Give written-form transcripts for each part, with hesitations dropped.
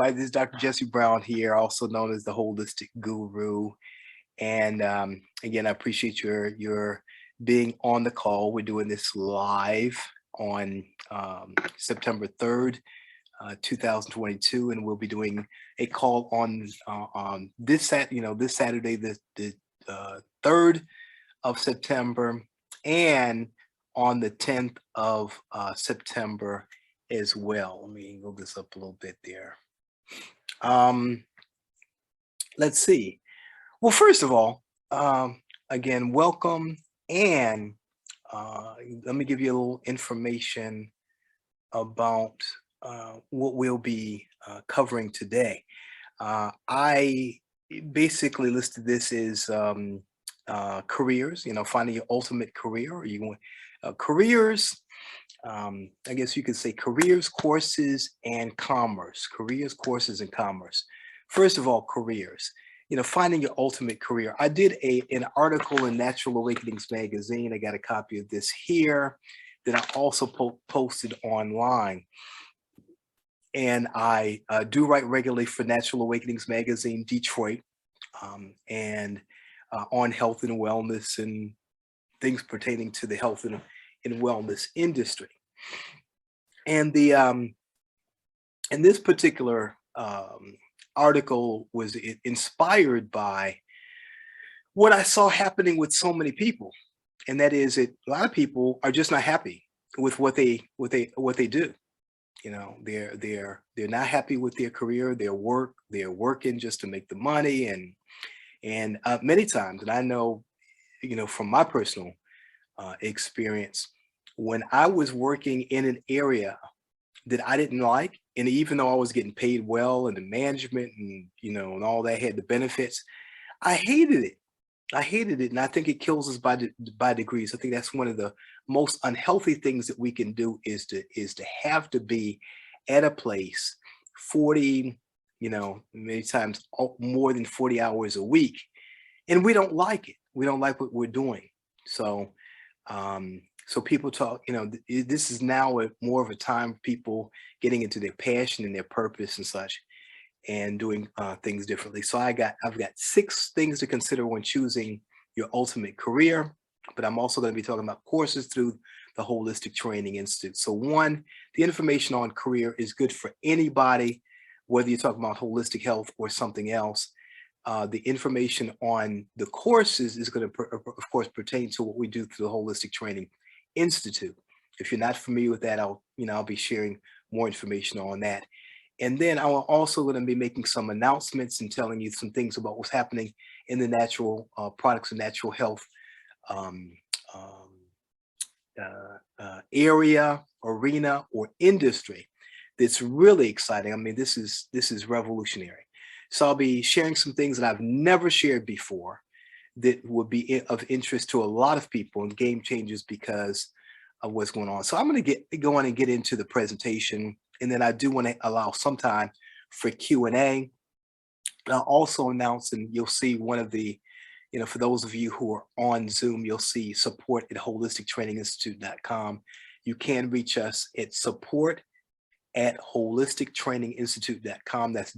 everybody. This is Dr. Jesse Brown here, also known as the Holistic Guru. And again, I appreciate your being on the call. We're doing this live on September 3rd, 2022, and we'll be doing a call on this Saturday, the 3rd of September, and on the 10th of September as well. Let me move this up a little bit there. Let's see. Well, first of all, again, welcome, and let me give you a little information about what we'll be covering today. I basically listed this as careers, finding your ultimate career, or you want careers. I guess you could say careers, courses, and commerce. Careers, courses, and commerce. First of all, careers. Finding your ultimate career. I did an article in Natural Awakenings magazine. I got a copy of this here that I also posted online. And I do write regularly for Natural Awakenings magazine, Detroit, and on health and wellness and things pertaining to the health and wellness industry. And this particular article was inspired by what I saw happening with so many people, and that is that a lot of people are just not happy with what they do. They're not happy with their career, their work. They're working just to make the money, and many times, and I know, from my personal experience, when I was working in an area that I didn't like, and even though I was getting paid well and the management and and all that had the benefits, I hated it. And I think it kills us by degrees. I think that's one of the most unhealthy things that we can do is to have to be at a place 40, many times more than 40 hours a week, and we don't like it. We don't like what we're doing. So so people talk, this is now more of a time for people getting into their passion and their purpose and such, and doing things differently. So I've got 6 things to consider when choosing your ultimate career, but I'm also going to be talking about courses through the Holistic Training Institute. So one, the information on career is good for anybody, whether you're talking about holistic health or something else. The information on the courses is going to, of course, pertain to what we do through the Holistic Training Institute. If you're not familiar with that, I'll be sharing more information on that. And then I'm also going to be making some announcements and telling you some things about what's happening in the natural products and natural health area, arena, or industry that's really exciting. I mean, this is revolutionary. So I'll be sharing some things that I've never shared before that would be of interest to a lot of people and game changers because of what's going on. So I'm going to go on and get into the presentation, and then I do want to allow some time for Q&A. I'll also announce, and you'll see one of the, for those of you who are on Zoom, you'll see support at holistictraininginstitute.com. You can reach us at support@holistictraininginstitute.com. That's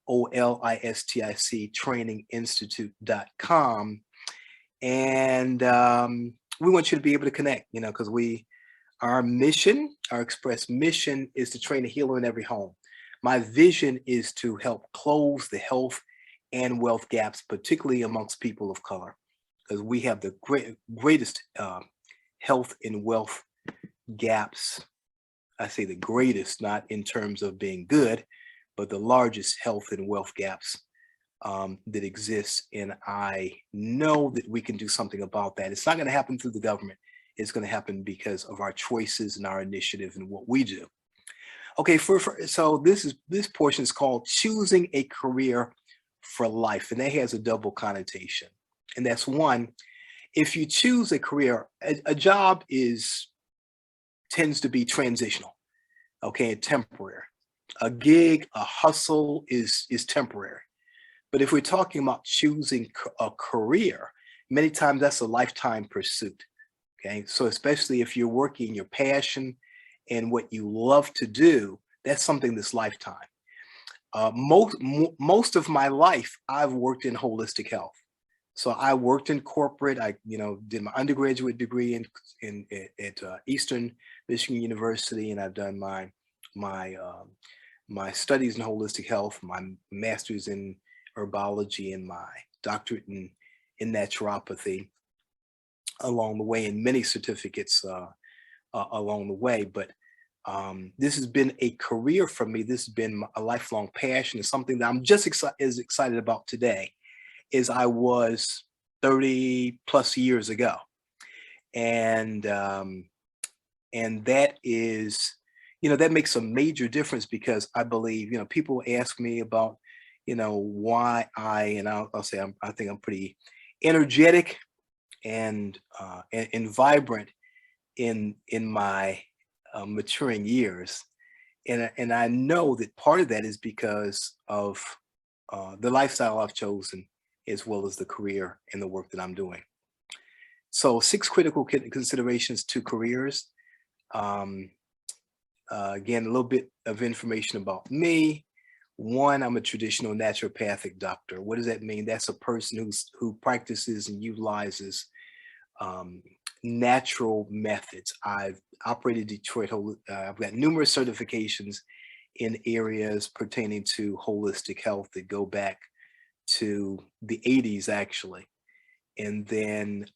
WHOLISTIC traininginstitute.com. And we want you to be able to connect, because our express mission is to train a healer in every home. My vision is to help close the health and wealth gaps, particularly amongst people of color, because we have the greatest health and wealth gaps. I say the greatest, not in terms of being good, but the largest health and wealth gaps that exist. And I know that we can do something about that. It's not going to happen through the government. It's going to happen because of our choices and our initiative and what we do. Okay, so this portion is called choosing a career for life, and that has a double connotation. And that's one, if you choose a career, a job tends to be transitional, okay, and temporary. A gig, a hustle is temporary. But if we're talking about choosing a career, many times that's a lifetime pursuit. Okay, so especially if you're working your passion and what you love to do, that's something that's lifetime. Most of my life, I've worked in holistic health. So I worked in corporate. I, did my undergraduate degree at Eastern Michigan University, and I've done my studies in holistic health, my master's in herbology, and my doctorate in naturopathy along the way, and many certificates along the way. But this has been a career for me. This has been a lifelong passion. It's something that I'm just as excited about today as I was 30 plus years ago. And that is, that makes a major difference, because I believe, people ask me about, why and I'll say I think I'm pretty energetic and vibrant in my maturing years. And I know that part of that is because of the lifestyle I've chosen, as well as the career and the work that I'm doing. So 6 critical considerations to careers. Um, Again, a little bit of information about me. 1, I'm a traditional naturopathic doctor. What does that mean? That's a person who practices and utilizes um, natural methods. I've operated I've got numerous certifications in areas pertaining to holistic health that go back to the 80s, actually. And then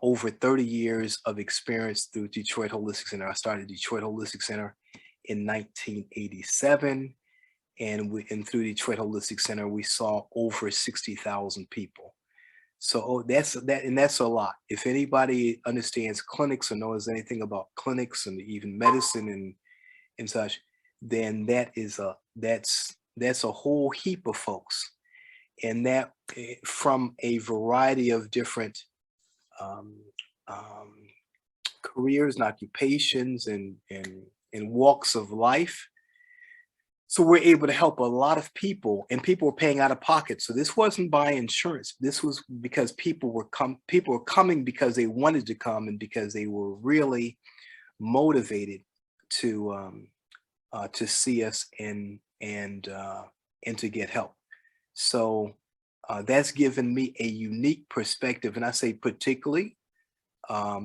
over 30 years of experience through Detroit Holistic Center. I started Detroit Holistic Center in 1987. And through Detroit Holistic Center, we saw over 60,000 people. So that's a lot. If anybody understands clinics or knows anything about clinics and even medicine and such, then that's a whole heap of folks. And that from a variety of different um, um, careers and occupations and walks of life. So we're able to help a lot of people, and people were paying out of pocket. So this wasn't by insurance. This was because people were coming because they wanted to come, and because they were really motivated to see us and to get help. So that's given me a unique perspective, and I say particularly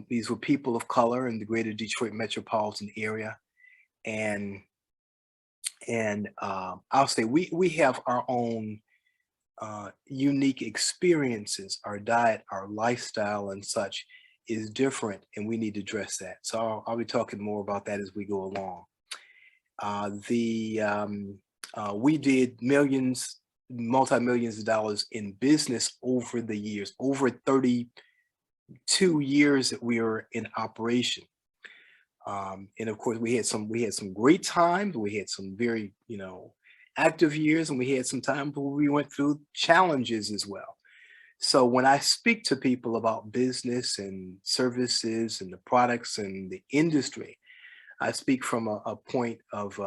these were people of color in the greater Detroit metropolitan area, and I'll say we have our own unique experiences. Our diet, our lifestyle, and such is different, and we need to address that. So I'll be talking more about that as we go along. We did multi-millions of dollars in business over the years, over 32 years that we were in operation. And of course, we had some great times. We had some very, active years, and we had some times where we went through challenges as well. So when I speak to people about business and services and the products and the industry, I speak from a point of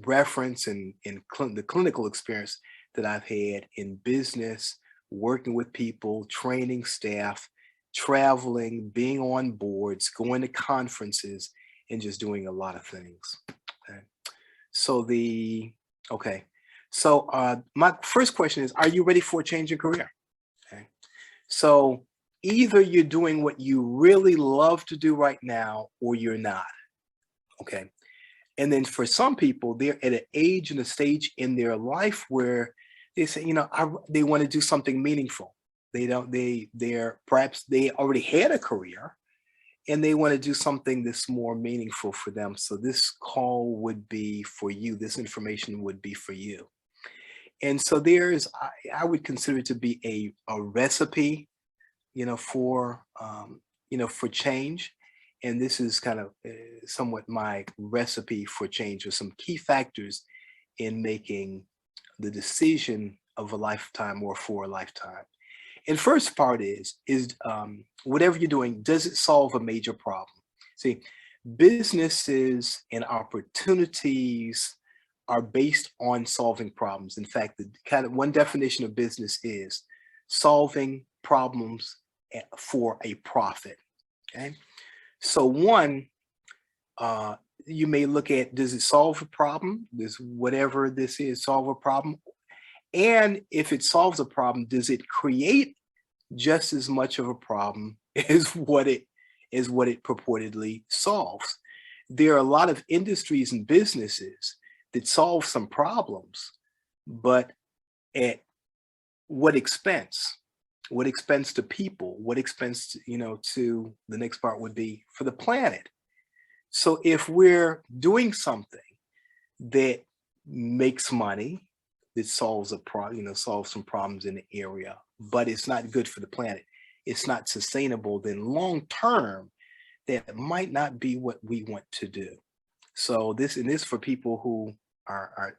reference and the clinical experience that I've had in business, working with people, training staff, traveling, being on boards, going to conferences, and just doing a lot of things. Okay. So my first question is, are you ready for a change in career? Okay. So either you're doing what you really love to do right now, or you're not. Okay. And then for some people, they're at an age and a stage in their life where they say, they want to do something meaningful. Perhaps they already had a career and they want to do something that's more meaningful for them. So this call would be for you. This information would be for you. And so I would consider it to be a recipe, for change. And this is kind of somewhat my recipe for change, or some key factors in making the decision of a lifetime or for a lifetime. And first part is whatever you're doing, does it solve a major problem? See, businesses and opportunities are based on solving problems. In fact, the kind of one definition of business is solving problems for a profit. Okay. So one, you may look at, does it solve a problem? Does whatever this is solve a problem? And if it solves a problem, does it create just as much of a problem as what it purportedly solves? There are a lot of industries and businesses that solve some problems, but at what expense? What expense to people? What expense, to the next part would be for the planet. So if we're doing something that makes money, that solves a problem, solves some problems in the area, but it's not good for the planet, it's not sustainable, then long term, that might not be what we want to do. So this for people who are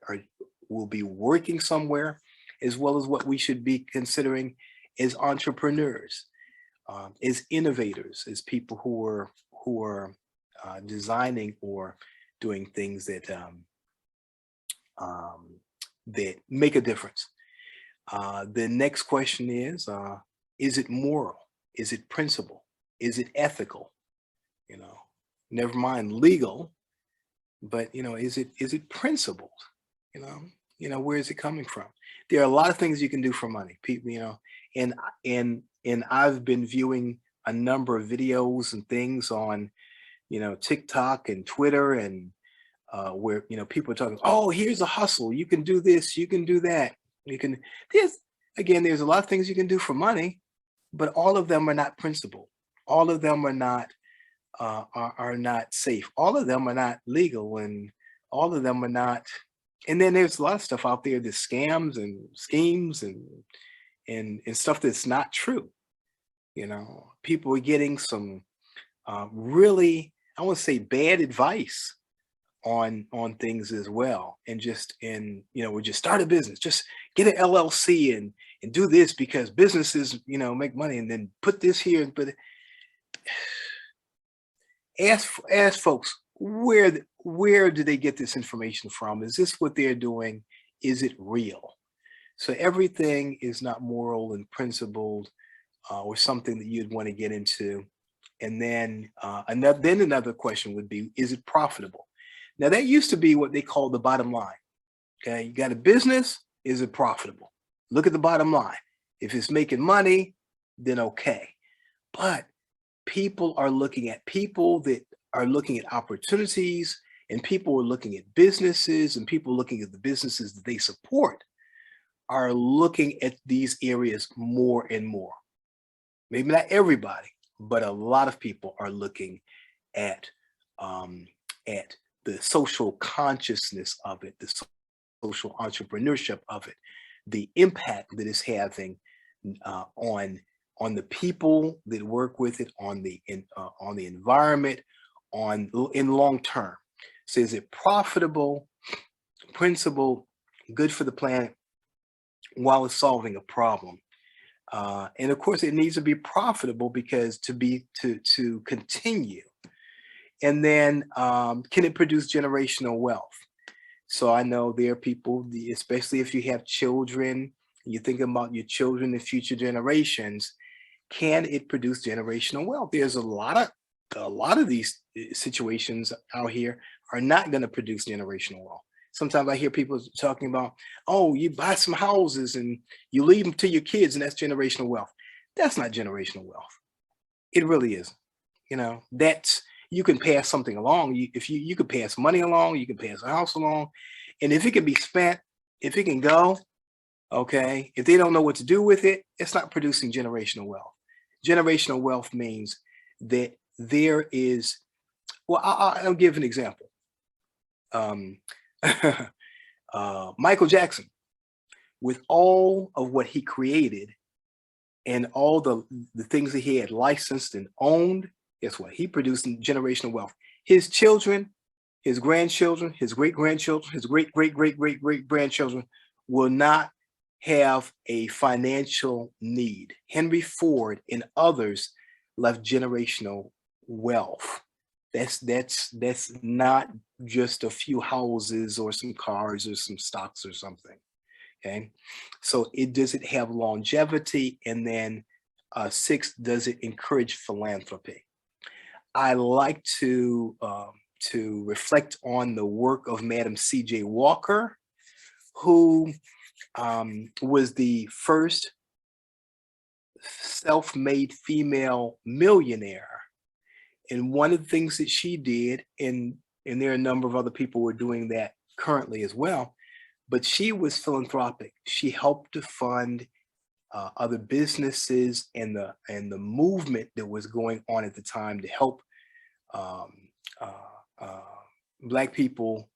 will be working somewhere, as well as what we should be considering as entrepreneurs, as innovators, as people who are designing or doing things um, that make a difference. The next question is it moral? Is it principle? Is it ethical? You know, never mind legal, but is it principled? You know, where is it coming from? There are a lot of things you can do for money, people. And and I've been viewing a number of videos and things on TikTok and Twitter, and where people are talking, oh, here's a hustle, you can do this, you can do that, you can there's there's a lot of things you can do for money, but all of them are not principled. All of them are not safe. All of them are not legal, and all of them are not. And then there's a lot of stuff out there that scams and schemes and stuff that's not true. People are getting some really, I want to say, bad advice on things as well, and just in we just start a business, just get an LLC and do this because businesses make money, and then put this here. But ask folks, where do they get this information from? Is this what they're doing? Is it real? So everything is not moral and principled, or something that you'd want to get into. And then another question would be, is it profitable? Now that used to be what they call the bottom line. Okay, you got a business, is it profitable? Look at the bottom line. If it's making money, then okay. But people that are looking at opportunities, and people are looking at businesses, and people looking at the businesses that they support are looking at these areas more and more. Maybe not everybody, but a lot of people are looking at at the social consciousness of it, the social entrepreneurship of it, the impact that it's having on the people that work with it, on the environment, in long term. So is it profitable, principled, good for the planet, while it's solving a problem? And of course, it needs to be profitable because to continue. And then, can it produce generational wealth? So I know there are people, especially if you have children, you're thinking about your children and future generations. Can it produce generational wealth? There's a lot of these situations out here are not going to produce generational wealth. Sometimes I hear people talking about, oh, you buy some houses and you leave them to your kids, and that's generational wealth. That's not generational wealth. It really isn't. That's, you can pass something along. If you could pass money along, you can pass a house along, and if it can be spent, if it can go, okay. If they don't know what to do with it, it's not producing generational wealth. Generational wealth means that there is. Well, I'll give an example. Michael Jackson, with all of what he created and all the things that he had licensed and owned, guess what? He produced generational wealth. His children, his grandchildren, his great grandchildren, his great great great great great grandchildren will not have a financial need. Henry Ford and others left generational wealth. That's not just a few houses or some cars or some stocks or something. Okay, so does it have longevity? And then six, does it encourage philanthropy? I like to to reflect on the work of Madam C.J. Walker, who was the first self-made female millionaire. And one of the things that she did, and there are a number of other people who are doing that currently as well, but she was philanthropic. She helped to fund other businesses and the movement that was going on at the time to help um, uh, uh, Black people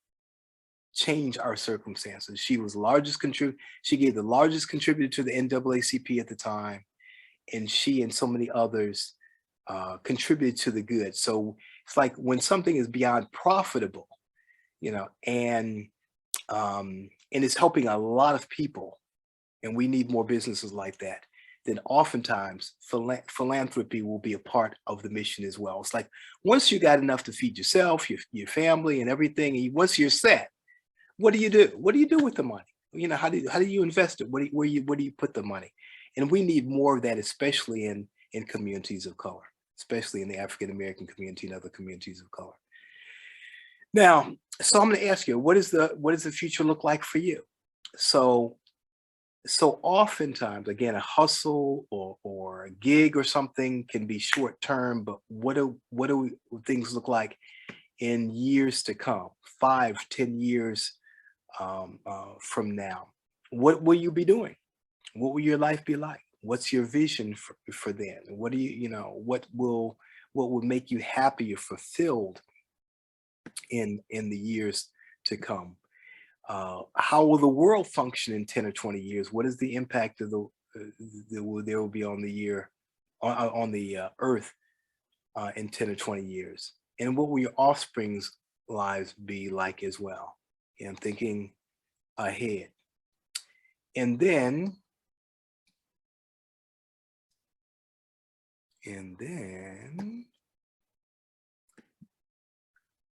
change our circumstances. She was the largest contributor. She gave the largest contributor to the NAACP at the time, and she and so many others contributed to the good. So it's like when something is beyond profitable, and it's helping a lot of people, and we need more businesses like that, then oftentimes philanthropy will be a part of the mission as well. It's like once you got enough to feed yourself, your family, and everything, and once you're set, what do you do? What do you do with the money? How do you invest it? Where do you put the money? And we need more of that, especially in communities of color, especially in the African American community and other communities of color. Now, so I'm going to ask you, what does the future look like for you? So oftentimes, again, a hustle or a gig or something can be short term, but what do things look like in years to come, 5, 10 years from now? What will you be doing? What will your life be like? What's your vision for then? What do what will make you happy or fulfilled in the years to come? How will the world function in 10 or 20 years? What is the impact of there will be on the year on the earth in 10 or 20 years? And what will your offspring's lives be like as well? I'm thinking ahead. And then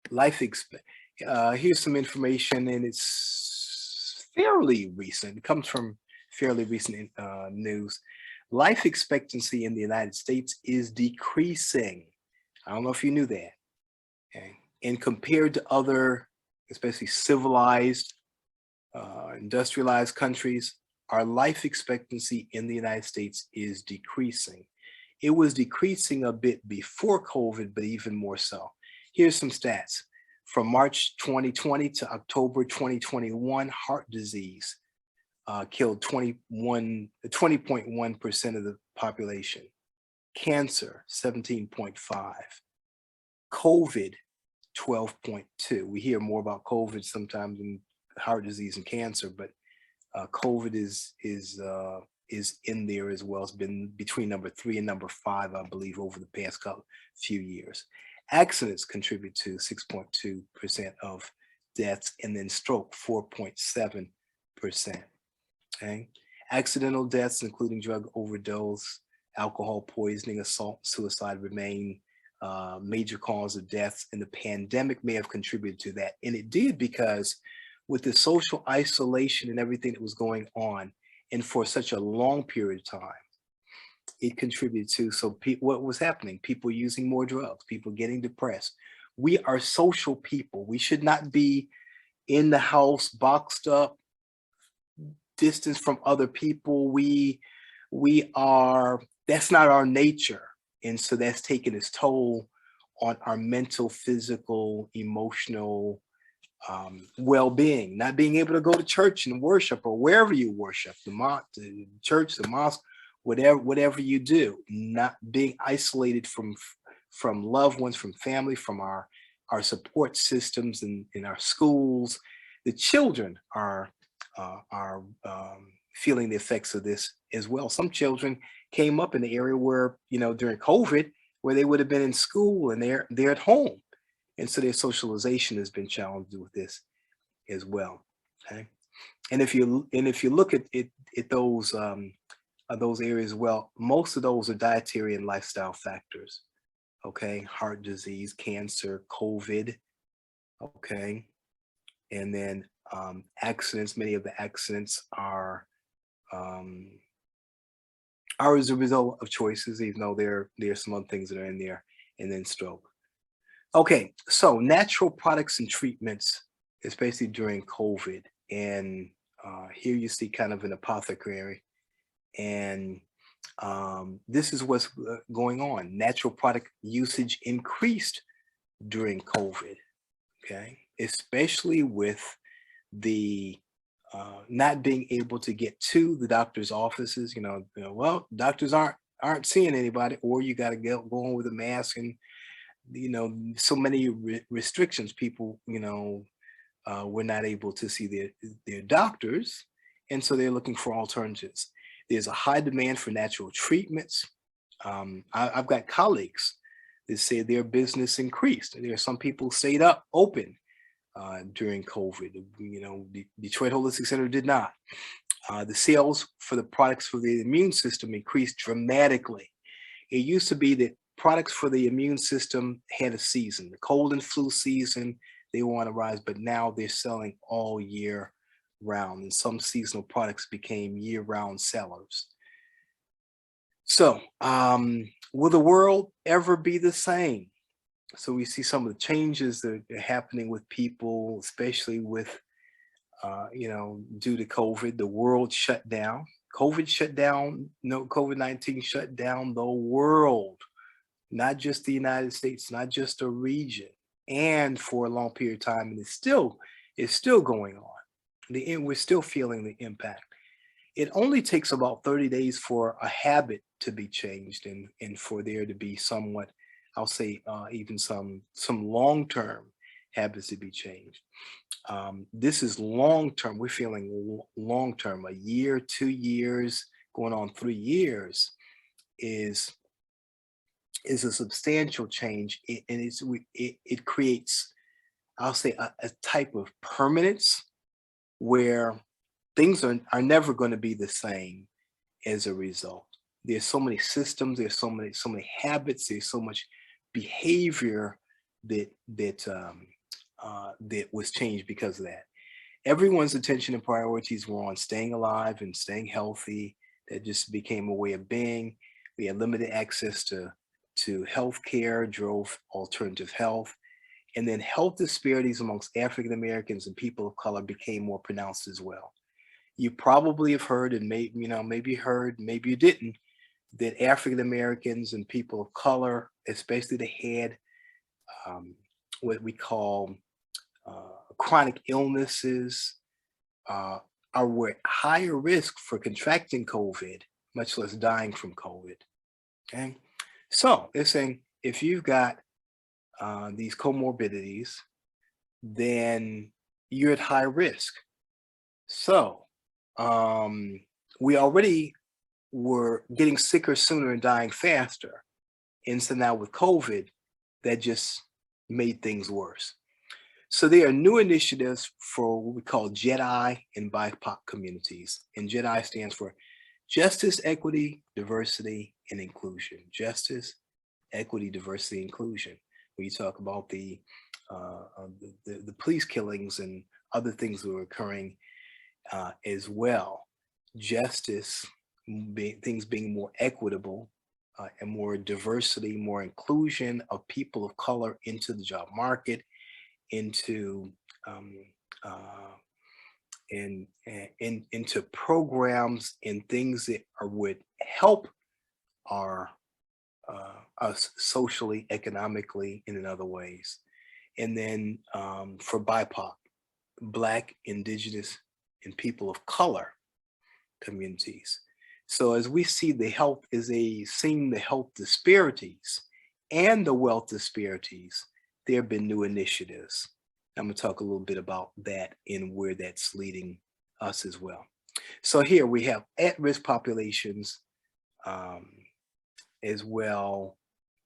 life expect. Here's some information, and it's fairly recent. It comes from fairly recent news. Life expectancy in the United States is decreasing. I don't know if you knew that. Okay. And compared to other, especially civilized, industrialized countries, our life expectancy in the United States is decreasing. It was decreasing a bit before COVID, but even more so. Here's some stats. From March 2020 to October 2021, heart disease killed 20.1% of the population. Cancer, 17.5. COVID, 12.2. We hear more about COVID sometimes than heart disease and cancer, but COVID is in there as well. It's been between number 3 and number 5, I believe, over the past few years. Accidents contribute to 6.2% of deaths, and then stroke, 4.7%. Okay, accidental deaths, including drug overdose, alcohol poisoning, assault, suicide, remain major cause of deaths, and the pandemic may have contributed to that. And it did, because with the social isolation and everything that was going on, and for such a long period of time, it contributed to, what was happening? People using more drugs, people getting depressed. We are social people. We should not be in the house, boxed up, distance from other people. That's not our nature. And so that's taken its toll on our mental, physical, emotional well-being. Not being able to go to church and worship, or wherever you worship, the church, the mosque, whatever you do, not being isolated from loved ones, from family, from our support systems in our schools. The children are feeling the effects of this as well. Some children came up in the area where, during COVID, where they would have been in school, and they're at home. And so their socialization has been challenged with this as well. Okay. And if you look at those areas, well, most of those are dietary and lifestyle factors. Okay. Heart disease, cancer, COVID. Okay. And then accidents. Many of the accidents are as a result of choices, even though there are some other things that are in there. And then stroke. Okay, so natural products and treatments, especially during COVID, and here you see kind of an apothecary, and this is what's going on. Natural product usage increased during COVID. Okay, especially with the not being able to get to the doctor's offices. Well, doctors aren't seeing anybody, or you got to go on with a mask, and so many restrictions. People, were not able to see their doctors, and so they're looking for alternatives. There's a high demand for natural treatments. I've got colleagues that say their business increased. There are some people stayed up open during COVID. Detroit Holistic Center did not. The sales for the products for the immune system increased dramatically. It used to be that products for the immune system had a season, the cold and flu season, they were on a rise, but now they're selling all year round, and some seasonal products became year-round sellers. So, will the world ever be the same? So we see some of the changes that are happening with people, especially with, due to COVID, the world shut down. COVID shut down, no, COVID-19 shut down the world, not just the United States, not just a region, and for a long period of time, and it's still going on. We're still feeling the impact. It only takes about 30 days for a habit to be changed, and for there to be somewhat, I'll say, even some long-term habits to be changed. This is long term. We're feeling long term. A year, 2 years, going on 3 years is a substantial change, and it creates, I'll say, a type of permanence where things are never going to be the same as a result. There's so many systems, there's so many habits, there's so much behavior that was changed because of that. Everyone's attention and priorities were on staying alive and staying healthy. That just became a way of being. We had limited access to health care, drove alternative health, and then health disparities amongst African Americans and people of color became more pronounced as well. You probably have heard, and maybe you heard, maybe you didn't, that African Americans and people of color, especially the had what we call chronic illnesses, uh, are at higher risk for contracting COVID, much less dying from COVID. Okay, so they're saying if you've got these comorbidities, then you're at high risk. So um, we already were getting sicker sooner and dying faster. And so now with COVID, that just made things worse. So there are new initiatives for what we call JEDI and BIPOC communities. And JEDI stands for Justice, Equity, Diversity, and Inclusion. Justice, Equity, Diversity, Inclusion. When you talk about the police killings and other things that were occurring as well. Justice, things being more equitable, and more diversity, more inclusion of people of color into the job market, into um, uh, into programs and things that would help our us socially, economically, and in other ways. And then for BIPOC, Black, Indigenous, and people of color communities. So as we see the health is seeing the health disparities and the wealth disparities, there have been new initiatives. I'm going to talk a little bit about that and where that's leading us as well. So here we have at-risk populations, um, as well,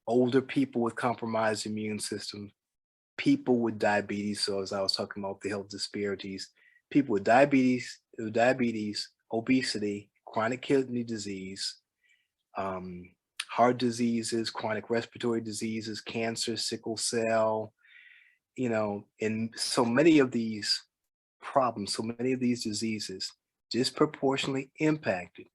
older people with compromised immune systems, people with diabetes. So as I was talking about the health disparities, people with diabetes, obesity, chronic kidney disease, um, heart diseases, chronic respiratory diseases, cancer, sickle cell, and so many of these problems, so many of these diseases disproportionately impacted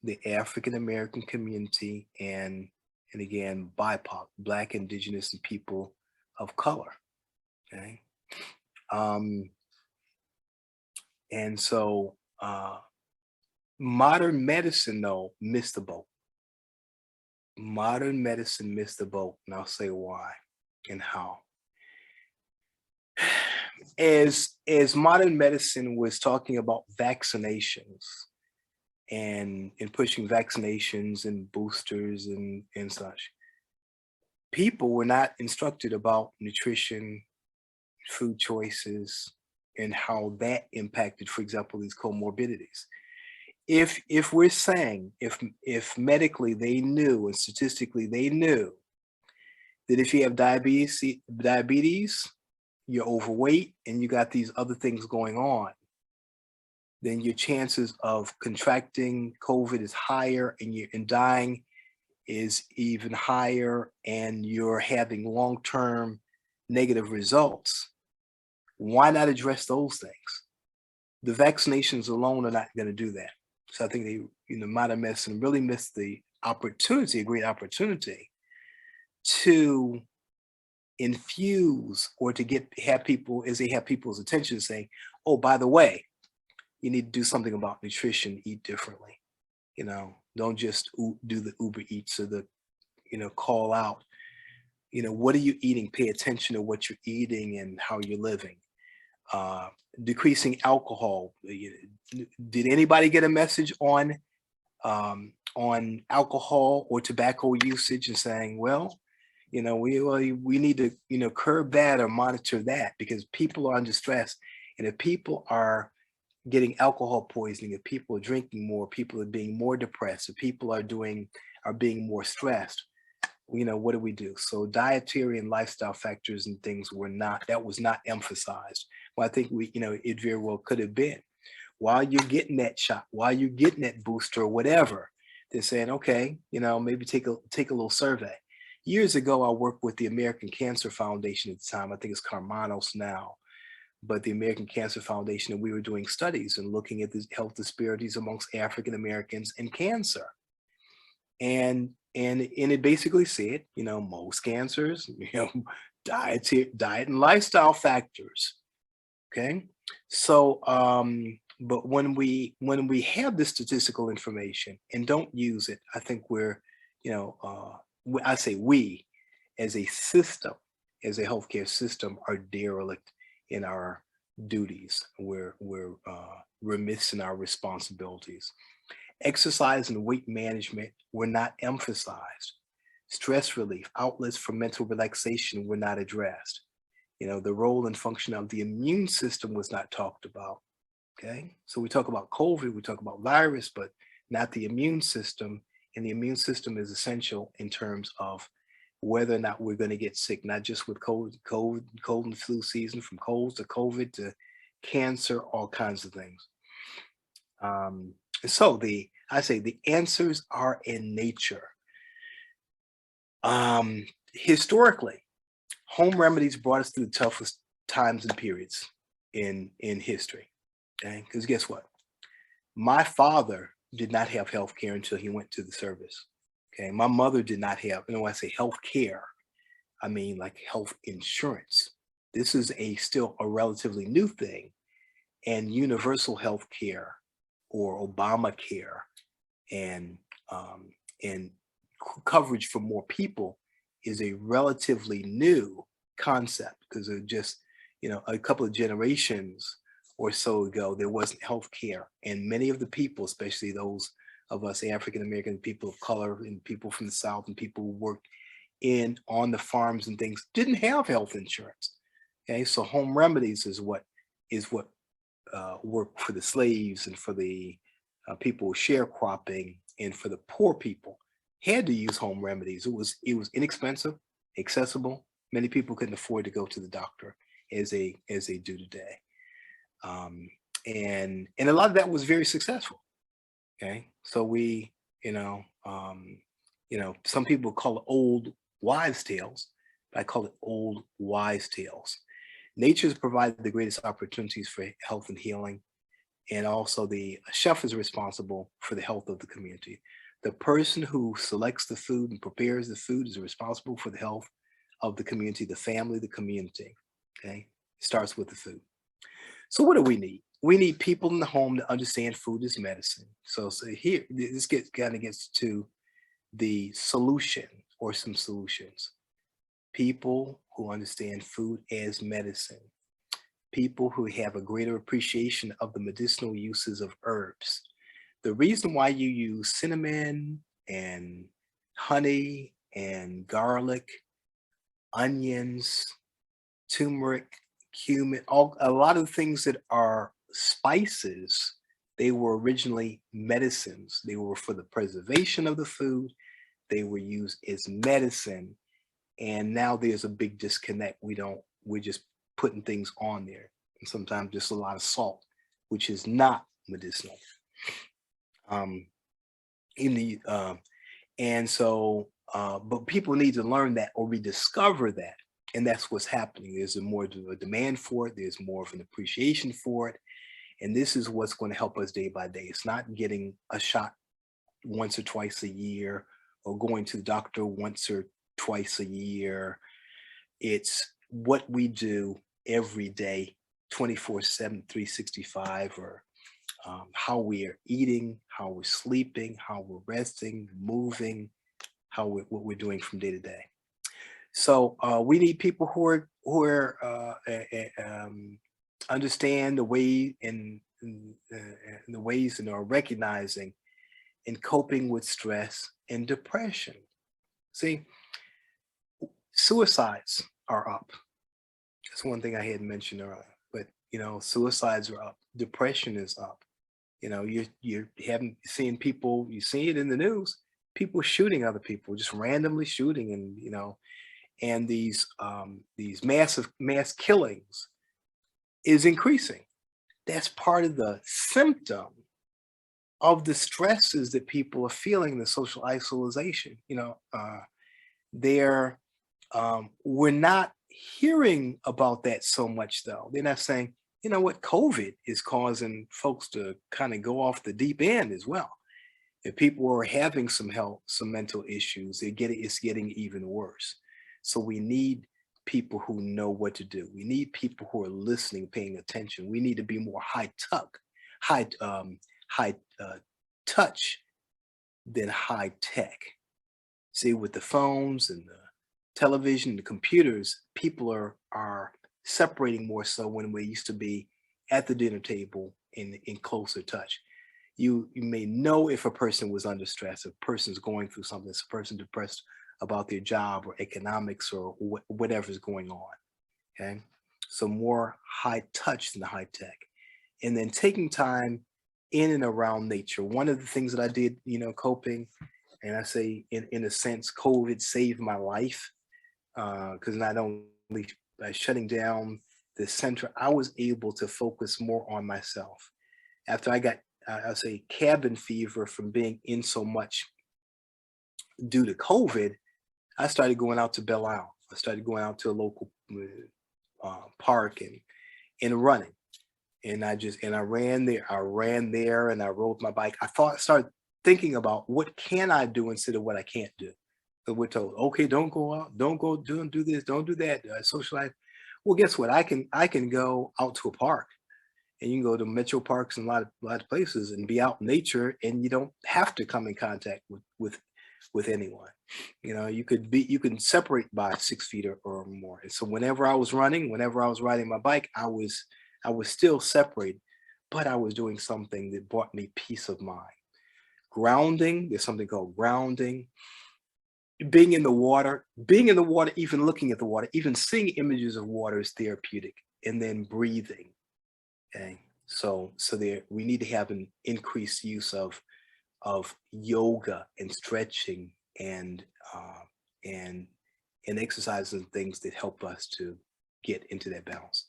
the African American community and again BIPOC, Black, Indigenous, and people of color. Okay. Um, and so modern medicine, though, missed the boat. Modern medicine missed the boat, and I'll say why and how. As modern medicine was talking about vaccinations and pushing vaccinations and boosters and such, people were not instructed about nutrition, food choices, and how that impacted, for example, these comorbidities. If we're saying if medically they knew and statistically they knew that if you have diabetes, you're overweight and you got these other things going on, then your chances of contracting COVID is higher and dying is even higher, and you're having long-term negative results. Why not address those things? The vaccinations alone are not going to do that. So I think modern medicine really missed the opportunity, a great opportunity, to infuse or to have people, as they have people's attention, saying, "Oh, by the way, you need to do something about nutrition, eat differently. Don't just do the Uber Eats or the, call out. What are you eating? Pay attention to what you're eating and how you're living. Uh, Decreasing alcohol. Did anybody get a message on alcohol or tobacco usage and saying, well, we need to curb that or monitor that, because people are under stress, and if people are getting alcohol poisoning, if people are drinking more, people are being more depressed, if people are being more stressed, what do we do? So dietary and lifestyle factors and things was not emphasized. Well, I think it very well could have been. While you're getting that shot, while you're getting that booster or whatever, they're saying, okay, maybe take a little survey. Years ago, I worked with the American Cancer Foundation at the time. I think it's Carmanos now, but the American Cancer Foundation, and we were doing studies and looking at the health disparities amongst African Americans and cancer. And it basically said, most cancers, diet and lifestyle factors. Okay. So but when we have this statistical information and don't use it, I think I say we as a system, as a healthcare system, are derelict in our duties. We're remiss in our responsibilities. Exercise and weight management were not emphasized. Stress relief, outlets for mental relaxation were not addressed. The role and function of the immune system was not talked about. Okay. So we talk about COVID, we talk about virus, but not the immune system. And the immune system is essential in terms of whether or not we're going to get sick, not just with cold and flu season, from colds to COVID to cancer, all kinds of things. So I say the answers are in nature. Historically, home remedies brought us through the toughest times and periods in history. Okay, because guess what? My father did not have health care until he went to the service. Okay, my mother did not have. And when I say health care, I mean like health insurance. This is still a relatively new thing, and universal health care or Obamacare and coverage for more people is a relatively new concept, because of just a couple of generations or so ago there wasn't health care, and many of the people, especially those of us African American, people of color, and people from the South, and people who worked on the farms and things, didn't have health insurance. Okay, so home remedies is what worked for the slaves and for the people sharecropping, and for the poor people had to use home remedies. It was inexpensive, accessible. Many people couldn't afford to go to the doctor as they do today, and a lot of that was very successful. Okay, so some people call it old wives' tales, but I call it old wise tales. Nature has provided the greatest opportunities for health and healing. And also the chef is responsible for the health of the community. The person who selects the food and prepares the food is responsible for the health of the community, the family, the community. Okay, starts with the food. So what do we need? We need people in the home to understand food is medicine. So here, this gets kind of gets to the solution or some solutions. People who understand food as medicine, people who have a greater appreciation of the medicinal uses of herbs. The reason why you use cinnamon and honey and garlic, onions, turmeric, cumin, all a lot of things that are spices, they were originally medicines. They were for the preservation of the food. They were used as medicine. And now there's a big disconnect. We're just putting things on there. And sometimes just a lot of salt, which is not medicinal. Um, in the and so but people need to learn that or rediscover that. And that's what's happening. There's a more of a demand for it, there's more of an appreciation for it. And this is what's going to help us day by day. It's not getting a shot once or twice a year or going to the doctor once or twice a year. It's what we do every day, 24/7, 365, or how we are eating, how we're sleeping, how we're resting, moving, what we're doing from day to day. So we need people who understand the way and the ways and are recognizing and coping with stress and depression. See, suicides are up. That's one thing I had mentioned earlier. But suicides are up. Depression is up. You haven't seen people. You see it in the news. People shooting other people, just randomly shooting, and these mass killings is increasing. That's part of the symptom of the stresses that people are feeling, the social isolation. They're we're not hearing about that so much though. They're not saying, you know what, COVID is causing folks to kind of go off the deep end as well. If people are having some mental issues, it's getting even worse. So we need people who know what to do. We need people who are listening, paying attention. We need to be more high touch than high tech. See, with the phones and the television, the computers, people are separating more so when we used to be at the dinner table in closer touch. You may know if a person was under stress, if a person's going through something, if a person depressed about their job or economics or whatever's going on. Okay, so more high touch than high tech, and then taking time in and around nature. One of the things that I did, coping, and I say in a sense, COVID saved my life because not only by shutting down the center, I was able to focus more on myself. After I got, I'll say, cabin fever from being in so much due to COVID, I started going out to Belle Isle. I started going out to a local park and running. And I ran there. I ran there and I rode my bike. Started thinking about what can I do instead of what I can't do. So we're told, okay, don't go out, don't do this, don't do that, socialize. Well, guess what? I can go out to a park, and you can go to metro parks and a lot of places and be out in nature, and you don't have to come in contact with anyone. You can separate by 6 feet or more. And so whenever I was riding my bike, I was still separated, but I was doing something that brought me peace of mind. Grounding, there's something called grounding. Being in the water, even looking at the water, even seeing images of water is therapeutic. And then breathing. Okay. So there we need to have an increased use of yoga and stretching uh, and and exercises and things that help us to get into that balance.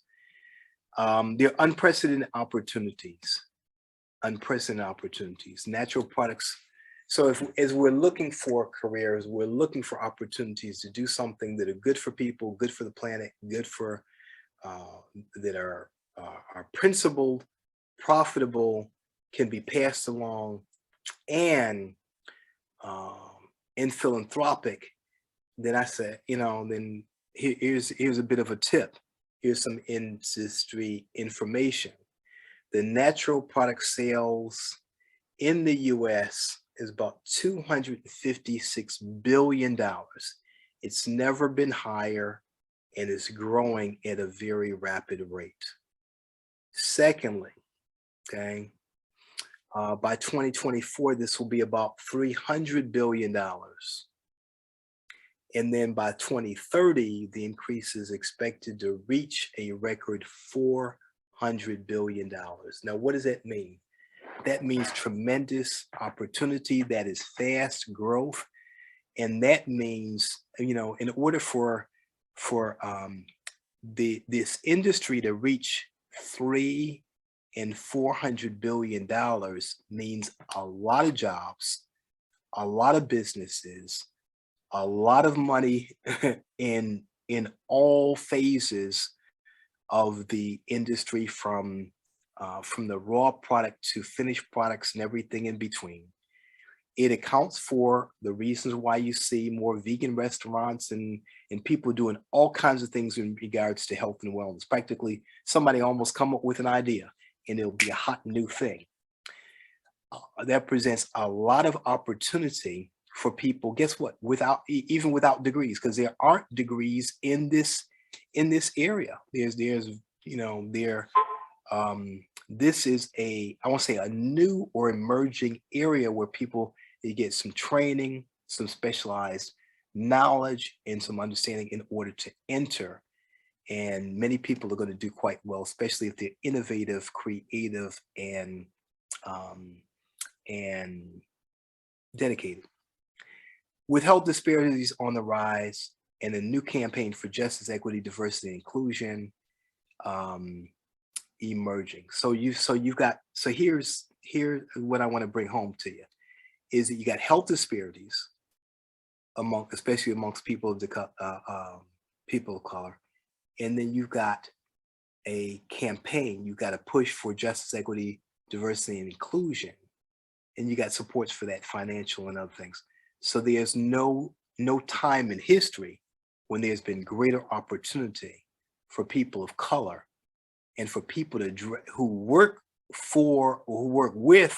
There are unprecedented opportunities, natural products. So if as we're looking for careers, we're looking for opportunities to do something that are good for people, good for the planet, good for uh, that are principled, profitable, can be passed along, and um, and philanthropic. Then I said, then here's a bit of a tip. Here's some industry information. The natural product sales in the US is about $256 billion. It's never been higher and is growing at a very rapid rate. Secondly, okay, by 2024, this will be about $300 billion. And then by 2030, the increase is expected to reach a record $400 billion. Now, what does that mean? That means tremendous opportunity. That is fast growth. And that means, you know, in order for this industry to reach 3 and $400 billion means a lot of jobs, a lot of businesses, a lot of money in all phases of the industry, from the raw product to finished products and everything in between. It accounts for the reasons why you see more vegan restaurants and people doing all kinds of things in regards to health and wellness. Practically, somebody almost come up with an idea and it'll be a hot new thing. That presents a lot of opportunity for people. Guess what? Without even without degrees, because there aren't degrees in this area. There's you know this is I want to say a new or emerging area where people, they get some training, some specialized knowledge, and some understanding in order to enter. And many people are going to do quite well, especially if they're innovative, creative, um, and dedicated. With health disparities on the rise and a new campaign for justice, equity, diversity, and inclusion emerging. Here's what I want to bring home to you is that you got health disparities especially amongst people of people of color, and then you've got a campaign. You got a push for justice, equity, diversity, and inclusion, and you got supports for that, financial and other things. So there's no time in history when there's been greater opportunity for people of color and for people who work for or who work with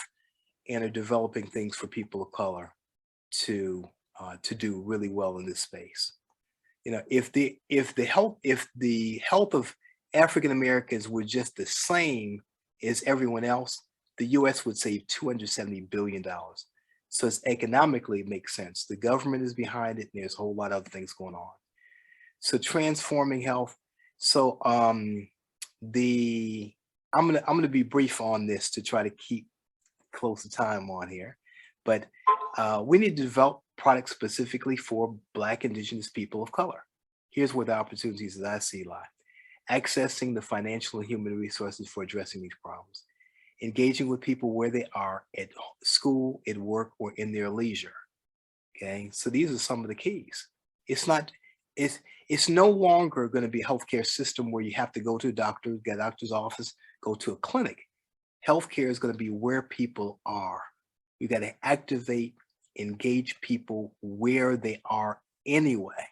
and are developing things for people of color to do really well in this space. You know, if the health of African Americans were just the same as everyone else, the US would save $270 billion. So it's economically, it makes sense. The government is behind it, and there's a whole lot of other things going on. So transforming health. So I'm gonna be brief on this to try to keep close to time on here, but we need to develop products specifically for Black, Indigenous people of color. Here's where the opportunities that I see lie: accessing the financial and human resources for addressing these problems, engaging with people where they are at school, at work, or in their leisure. Okay, so these are some of the keys. It's not, it's no longer going to be a healthcare system where you have to go to a doctor, get a doctor's office, go to a clinic. Healthcare is going to be where people are. You got to activate, engage people where they are anyway,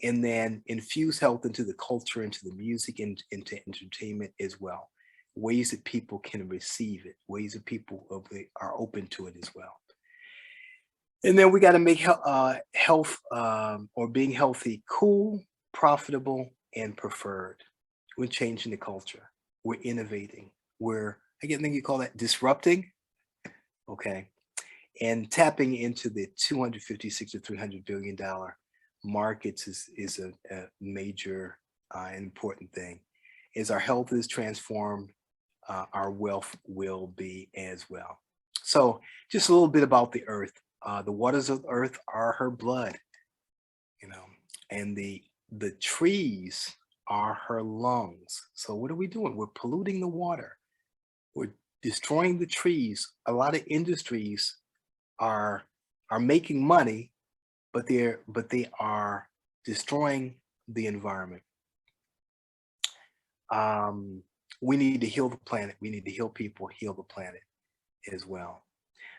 and then infuse health into the culture, into the music, and into entertainment as well. Ways that people can receive it, ways that people are open to it as well. And then we got to make health or being healthy cool, profitable, and preferred. We're changing the culture. We're innovating. I think you call that disrupting. Okay. And tapping into the 256 to $300 billion markets is a major important thing. As our health is transformed, our wealth will be as well. So just a little bit about the earth. The waters of the earth are her blood, you know, and the trees are her lungs. So what are we doing? We're polluting the water. We're destroying the trees. A lot of industries are making money, but they are destroying the environment. We need to heal the planet. We need to heal people, heal the planet as well.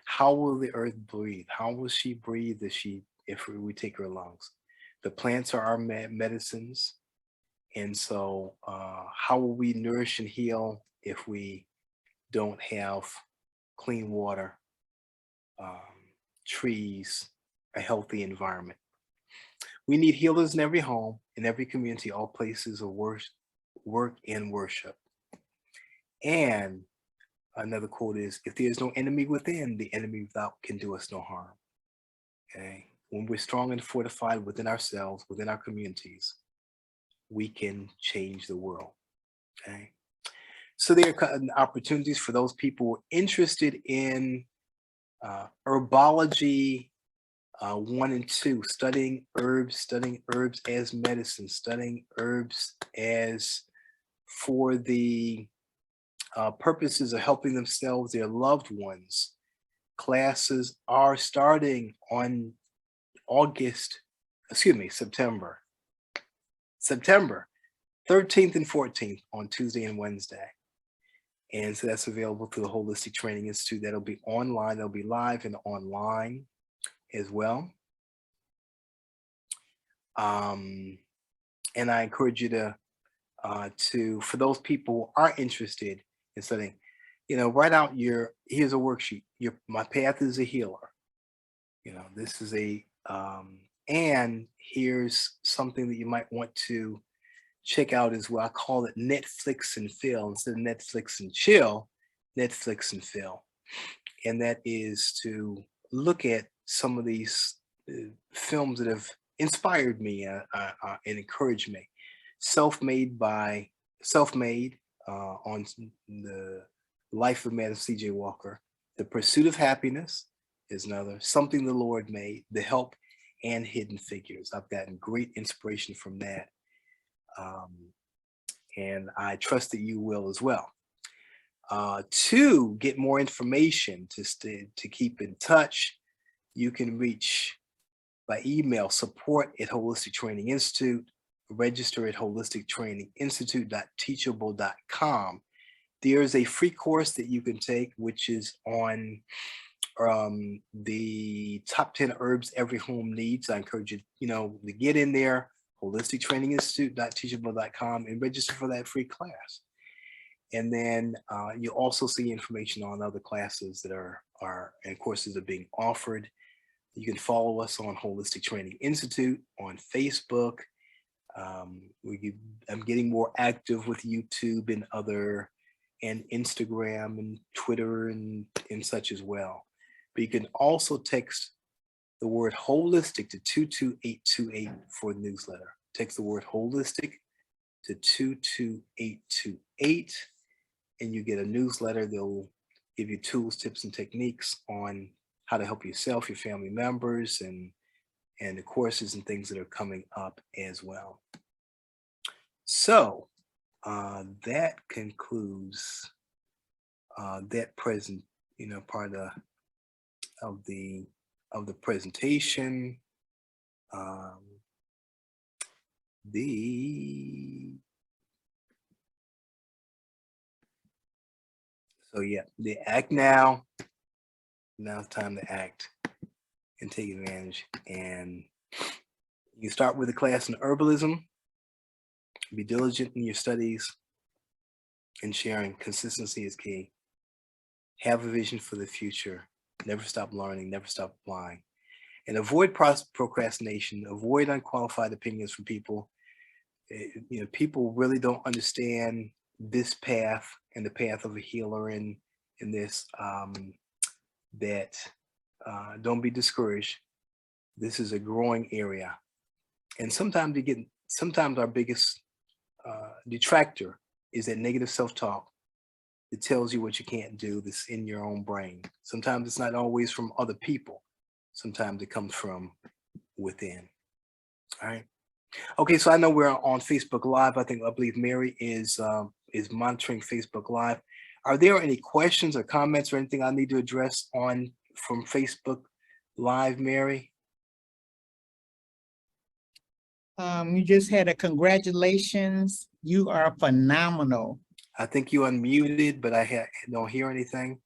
How will the earth breathe? How will she breathe if we take her lungs? The plants are our medicines. And so how will we nourish and heal if we don't have clean water, trees, a healthy environment? We need healers in every home, in every community, all places of work and worship. And another quote is, if there is no enemy within, the enemy without can do us no harm. Okay. When we're strong and fortified within ourselves, within our communities, we can change the world. Okay. So there are opportunities for those people interested in herbology 1 and 2, studying herbs as medicine, studying herbs as for the purposes of helping themselves, their loved ones. Classes are starting on September 13th and 14th on Tuesday and Wednesday. And so that's available through the Holistic Training Institute. That'll be online, that'll be live and online as well. And I encourage you to for those people who are interested in studying, write out here's a worksheet. My path is a healer. This is and here's something that you might want to check out as well. I call it Netflix and Fill instead of Netflix and Chill, Netflix and Fill. And that is to look at some of these films that have inspired me and encouraged me. Self-Made on the Life of Madam C.J. Walker. The Pursuit of Happiness is another. Something the Lord Made. The Help and Hidden Figures. I've gotten great inspiration from that. And I trust that you will as well. To get more information, to keep in touch, you can reach by email support@Holistic Training Institute, register at holistictraininginstitute.teachable.com. There's a free course that you can take, which is on the top 10 herbs every home needs. I encourage you, to get in there, holistictraininginstitute.teachable.com, and register for that free class. And then you'll also see information on other classes that are and courses are being offered. You can follow us on Holistic Training Institute on Facebook. I'm getting more active with YouTube and Instagram and Twitter and such as well. But you can also text the word holistic to 22828 for the newsletter. Text the word holistic to 22828 and you get a newsletter. They'll give you tools, tips, and techniques on how to help yourself, your family members, and the courses and things that are coming up as well. So that concludes that part of the presentation. So yeah, the act now. Now it's time to act and take advantage. And you start with a class in herbalism. Be diligent in your studies and sharing. Consistency is key. Have a vision for the future. Never stop learning. Never stop applying. And avoid procrastination. Avoid unqualified opinions from people. People really don't understand this path and the path of a healer in this. Don't be discouraged. This is a growing area. And sometimes our biggest detractor is that negative self-talk that tells you what you can't do, that's in your own brain. Sometimes it's not always from other people. Sometimes it comes from within. All right. Okay, so I know we're on Facebook Live. I believe Mary is monitoring Facebook Live. Are there any questions or comments or anything I need to address from Facebook Live, Mary? You just had a congratulations. You are phenomenal. I think you unmuted, but I don't hear anything.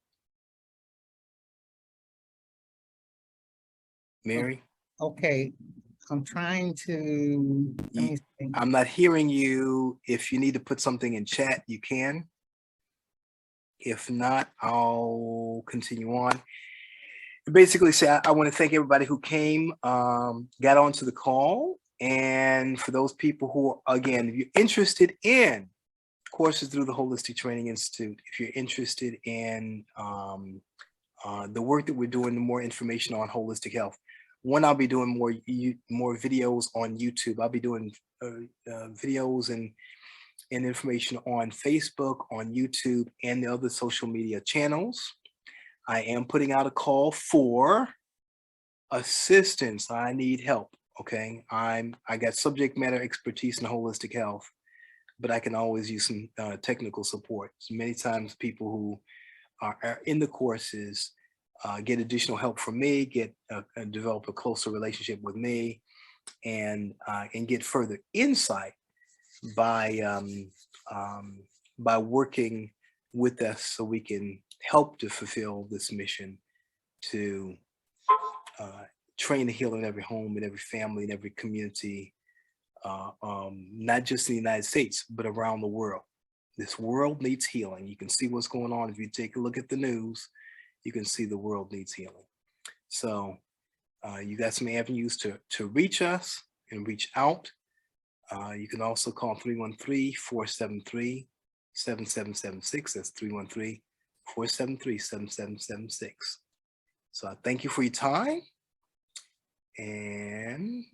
Mary? Okay. I'm trying to, let me see. I'm not hearing you. If you need to put something in chat, you can. If not, I'll continue on. Basically say I want to thank everybody who came, got onto the call. And for those people who, again, if you're interested in courses through the Holistic Training Institute, if you're interested in the work that we're doing, more information on holistic health. One, I'll be doing more videos on YouTube. I'll be doing videos and information on Facebook, on YouTube, and the other social media channels. I am putting out a call for assistance. I need help. Okay, I got subject matter expertise in holistic health, but I can always use some technical support. So many times people who are in the courses get additional help from me, develop a closer relationship with me, and get further insight by working with us, so we can help to fulfill this mission to train the healer in every home, in every family, in every community, not just in the United States, but around the world. This world needs healing. You can see what's going on. If you take a look at the news, you can see the world needs healing. So you got some avenues to reach us and reach out. You can also call 313-473-7776. That's 313-473-7776. So I thank you for your time, and